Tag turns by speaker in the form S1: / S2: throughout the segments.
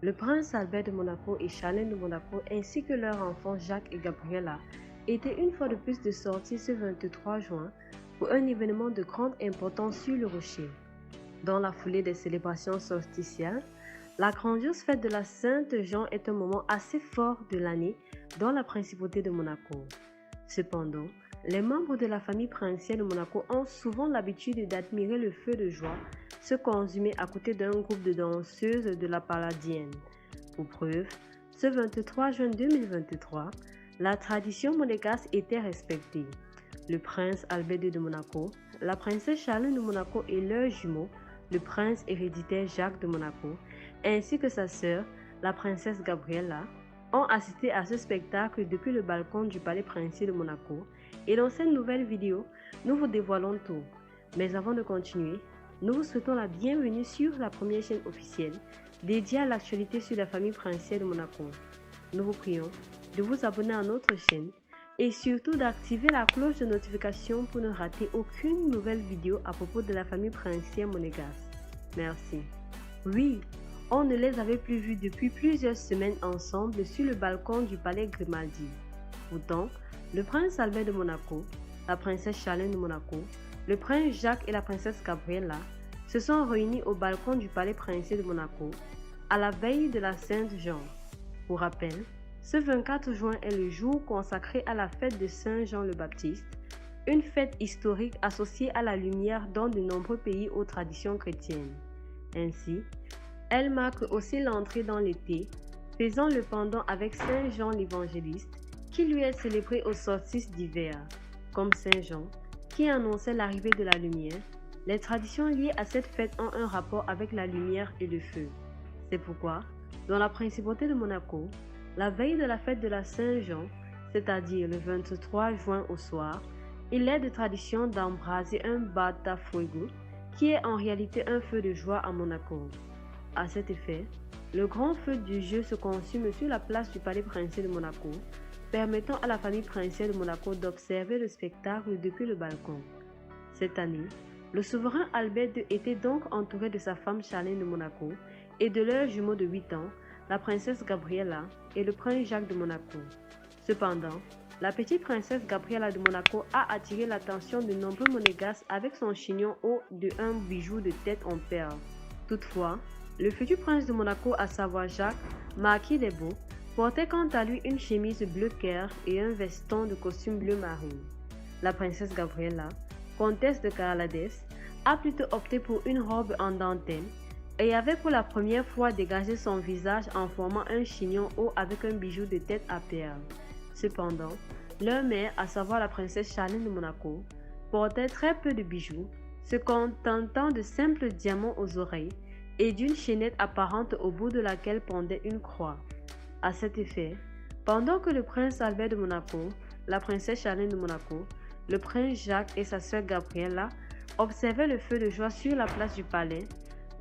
S1: Le prince Albert de Monaco et Charlène de Monaco ainsi que leurs enfants Jacques et Gabriella étaient une fois de plus de sortie ce 23 juin pour un événement de grande importance sur le rocher. Dans la foulée des célébrations solsticielles, la grandiose fête de la Sainte-Jean est un moment assez fort de l'année dans la principauté de Monaco. Cependant, les membres de la famille princière de Monaco ont souvent l'habitude d'admirer le feu de joie se consumer à côté d'un groupe de danseuses de la Palladienne. Pour preuve, ce 23 juin 2023, la tradition monégasque était respectée. Le prince Albert II de Monaco, la princesse Charlotte de Monaco et leurs jumeaux, le prince héréditaire Jacques de Monaco, ainsi que sa sœur, la princesse Gabriella, ont assisté à ce spectacle depuis le balcon du palais princier de Monaco. Et dans cette nouvelle vidéo, nous vous dévoilons tout. Mais avant de continuer, nous vous souhaitons la bienvenue sur la première chaîne officielle dédiée à l'actualité sur la famille princière de Monaco. Nous vous prions de vous abonner à notre chaîne et surtout d'activer la cloche de notification pour ne rater aucune nouvelle vidéo à propos de la famille princière monégasque. Merci. Oui, on ne les avait plus vus depuis plusieurs semaines ensemble sur le balcon du palais Grimaldi. Pourtant, le prince Albert de Monaco, la princesse Charlène de Monaco, le prince Jacques et la princesse Gabriella se sont réunis au balcon du palais princier de Monaco à la veille de la Sainte-Jean. Pour rappel, ce 24 juin est le jour consacré à la fête de Saint Jean le Baptiste, une fête historique associée à la lumière dans de nombreux pays aux traditions chrétiennes. Ainsi, elle marque aussi l'entrée dans l'été, faisant le pendant avec Saint Jean l'Évangéliste, qui lui est célébré au solstice d'hiver. Comme Saint Jean, qui annonçait l'arrivée de la lumière, les traditions liées à cette fête ont un rapport avec la lumière et le feu. C'est pourquoi, dans la principauté de Monaco, la veille de la fête de la Saint-Jean, c'est-à-dire le 23 juin au soir, il est de tradition d'embraser un bata-fuego, qui est en réalité un feu de joie à Monaco. À cet effet, le grand feu du jeu se consume sur la place du palais princier de Monaco, permettant à la famille princière de Monaco d'observer le spectacle depuis le balcon. Cette année, le souverain Albert II était donc entouré de sa femme Charlène de Monaco et de leurs jumeaux de 8 ans, la princesse Gabriella et le prince Jacques de Monaco. Cependant, la petite princesse Gabriella de Monaco a attiré l'attention de nombreux monégasques avec son chignon haut de un bijou de tête en perles. Toutefois, le futur prince de Monaco, à savoir Jacques, marquis des Beaux, portait quant à lui une chemise bleu clair et un veston de costume bleu marine. La princesse Gabriella, comtesse de Carlades, a plutôt opté pour une robe en dentelle et avait pour la première fois dégagé son visage en formant un chignon haut avec un bijou de tête à perles. Cependant, leur mère, à savoir la princesse Charlène de Monaco, portait très peu de bijoux, se contentant de simples diamants aux oreilles et d'une chaînette apparente au bout de laquelle pendait une croix. À cet effet, pendant que le prince Albert de Monaco, la princesse Charlène de Monaco, le prince Jacques et sa sœur Gabriella observaient le feu de joie sur la place du palais,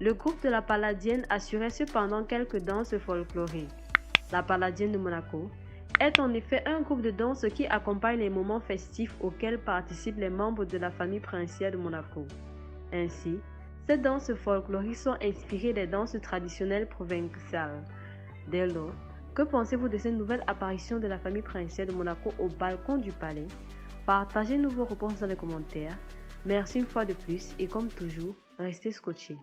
S1: le groupe de la Palladienne assurait cependant quelques danses folkloriques. La Palladienne de Monaco est en effet un groupe de danse qui accompagne les moments festifs auxquels participent les membres de la famille princière de Monaco. Ainsi, ces danses folkloriques sont inspirées des danses traditionnelles provinciales. Dès lors, que pensez-vous de cette nouvelle apparition de la famille princière de Monaco au balcon du palais? Partagez-nous vos réponses dans les commentaires. Merci une fois de plus et comme toujours, restez scotchés.